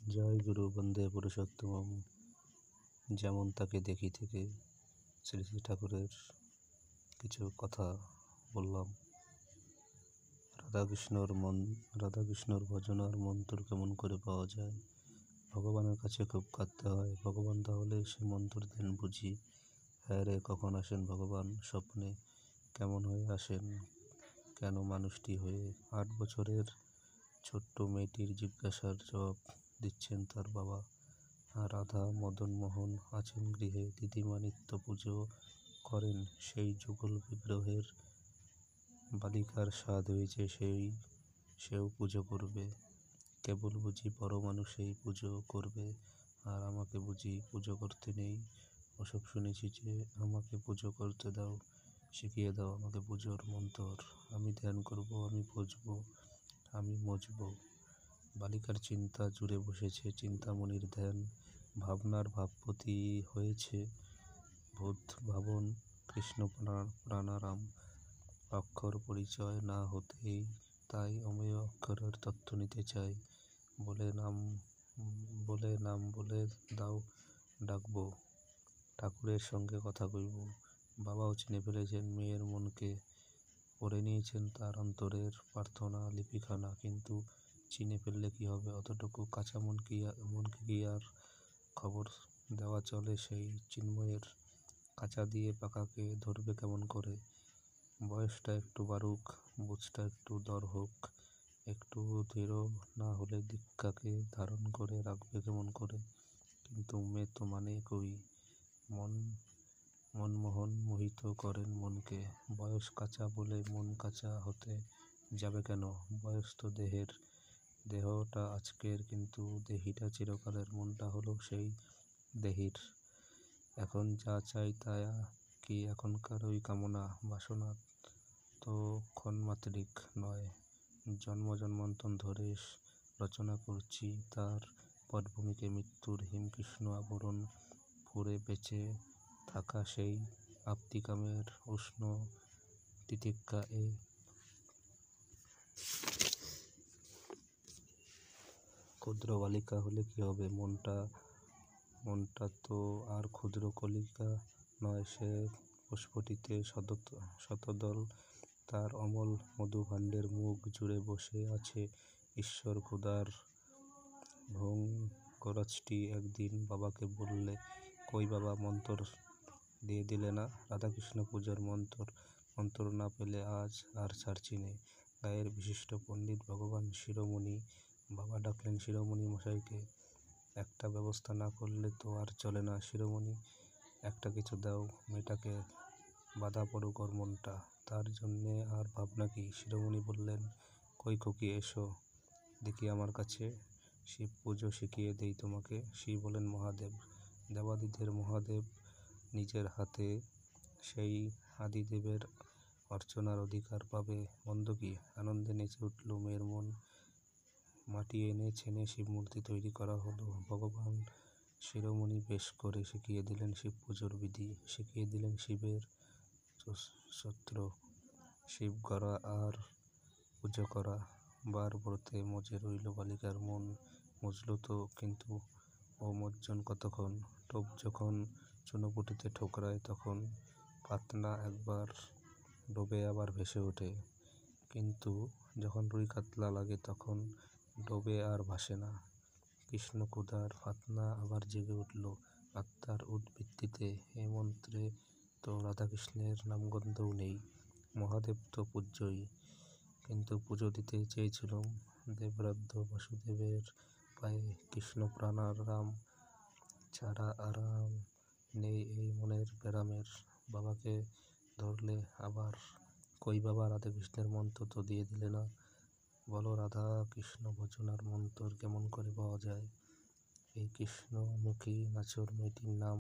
জয় গুরু বন্দে পুরুষোত্তম। যেমন তাকে দেখি থেকে শ্রী শ্রী ঠাকুরের কিছু কথা বললাম। রাধাকৃষ্ণর ভজনার মন্ত্র কেমন করে পাওয়া যায়? ভগবানের কাছে খুব কাঁদতে হয়। ভগবান তাহলে সে মন্ত্র দেন বুঝি। হ্যাঁ রে, কখন আসেন ভগবান? স্বপ্নে। কেমন হয়ে আসেন? কেন মানুষটি হয়ে? 8 বছরের ছোট্ট মেয়েটির জিজ্ঞাসার জবাব দিচ্ছেন তার বাবা। আর রাধা মদন মোহন আছেন গৃহে। দিদিমা নিত্য পুজো করেন সেই যুগল বিগ্রহের। বালিকার স্বাদ হয়েছে সেও পুজো করবে। কেবল বুঝি বড় মানুষেই পুজো করবে, আর আমাকে বুঝি পুজো করতে নেই। ওসব শুনেছি যে আমাকে পুজো করতে দাও, শিখিয়ে দাও আমাকে পুজোর মন্তর। আমি ধ্যান করব, আমি বুঝবো, আমি মজব। বালিকার চিন্তা জুড়ে বসেছে চিন্তামণির ধ্যান। ভাবনার ভাবপতি হয়েছে বোধ ভাবন। কৃষ্ণ প্রাণারাম। অক্ষর পরিচয় না হতেই তাই অমেয় অক্ষরের তত্ত্ব নিতে চাই। বলে নাম বলে দাও, ডাকবো, ঠাকুরের সঙ্গে কথা কইব। বাবাও চিনে ফেলেছেন মেয়ের মনকে, পড়ে নিয়েছেন তার অন্তরের প্রার্থনা লিপিখানা। কিন্তু চিনে ফেললে কি হবে? অতটুকু কাঁচা মনকে কি আর খবর দেওয়া চলে? সেই চিন্ময়ের কাঁচা দিয়ে পাকাকে ধরবে কেমন করে? বয়সটা একটু বাড়ুক, বুঝটা একটু দর হোক। একটু দৃঢ় না হলে দীক্ষাকে ধারণ করে রাখবে কেমন করে? কিন্তু মেয়ে তো মানে কই? মনমোহন মোহিত করেন মনকে। বয়স কাঁচা বলে মন কাঁচা হতে যাবে কেন? বয়স তো দেহের। দেহটা আজকের, কিন্তু দেহিটা চিরকালের। মনটা হলো সেই দেহির। এখন যা চাই তা কি এখনকার ওই কামনা বাসনা তো ক্ষণমাত্রিক নয়। জন্মান্তর ধরে রচনা করছি তার পটভূমিকে। মৃত্যুর হিমকৃষ্ণ আবরণ ফুঁড়ে বেঁচে থাকা সেই আপ্তিকামের উষ্ণ তিতিক্ষা। ক্ষুদ্র বালিকা হলে কি হবে? মনটা তো আর ক্ষুদ্র কলিকা নয়, সে প্রস্ফুটিত শতদল। তার অমল মধুভাণ্ডের মুখ জুড়ে বসে আছে ঈশ্বর ক্ষুধার ভোগরসটি। একদিন বাবাকে বললে, কই বাবা, মন্তর দিয়ে দিলে না? রাধাকৃষ্ণ পূজার মন্তর না পেলে আজ আর ছাড়ছি নে। গায়ের বিশিষ্ট পণ্ডিত ভগবান শিরোমণি। বাবা ডাকলেন শিরোমণি মশাইকে। একটা ব্যবস্থা না করলে তো আর চলে না। শিরোমণি, একটা কিছু দাও, মেয়েটাকে বাঁধা পড়ুক ওর মনটা। তার জন্যে আর ভাবনা কি? শিরোমণি বললেন, কই খুকি, এসো দেখি আমার কাছে, শিব পুজো শিখিয়ে দেই তোমাকে। শিব হলেন মহাদেব, দেবাদিদেব মহাদেব। নিজের হাতে সেই আদিদেবের অর্চনার অধিকার পাবে, মন্দ কি? আনন্দে নেচে উঠল মেয়ের মন। মাটি এনে ছেনে শিবমূর্তি তৈরি করা হলো। ভগবান শিরোমণি বেশ করে শিখিয়ে দিলেন শিব পুজোর বিধি, শিখিয়ে দিলেন শিবের স্তোত্র। শিব গড়া আর পুজো করা। বার ব্রতে মজে রইল বালিকার মন। মজল তো, কিন্তু ও মজ্জন কতক্ষণ? টোপ যখন চুনোপুঁটিতে ঠোকরায় তখন ফাতনা একবার ডোবে আবার ভেসে ওঠে। কিন্তু যখন রুই কাতলা লাগে তখন ডোবে আর ভাসে না। কৃষ্ণ ক্ষুধার ফাতনা আবার জেগে উঠল আত্মার উদ্বৃত্তিতে। এ মন্ত্রে তো রাধাকৃষ্ণের নামগন্ধও নেই। মহাদেব তো পূজ্যই, কিন্তু পুজো দিতে চেয়েছিলুম দেবরাধ্য বাসুদেবের পায়ে। কৃষ্ণ প্রাণারাম ছাড়া আরাম নেই এই মনের ব্যারামের। বাবাকে ধরলে আবার, কই বাবা, রাধাকৃষ্ণের মন্ত্র তো দিয়ে দিলে না। বলো, রাধা কৃষ্ণ ভজনার মন্তর কেমন করে পাওয়া যায়? এই কৃষ্ণমুখী নাছোড় মেয়েটির নাম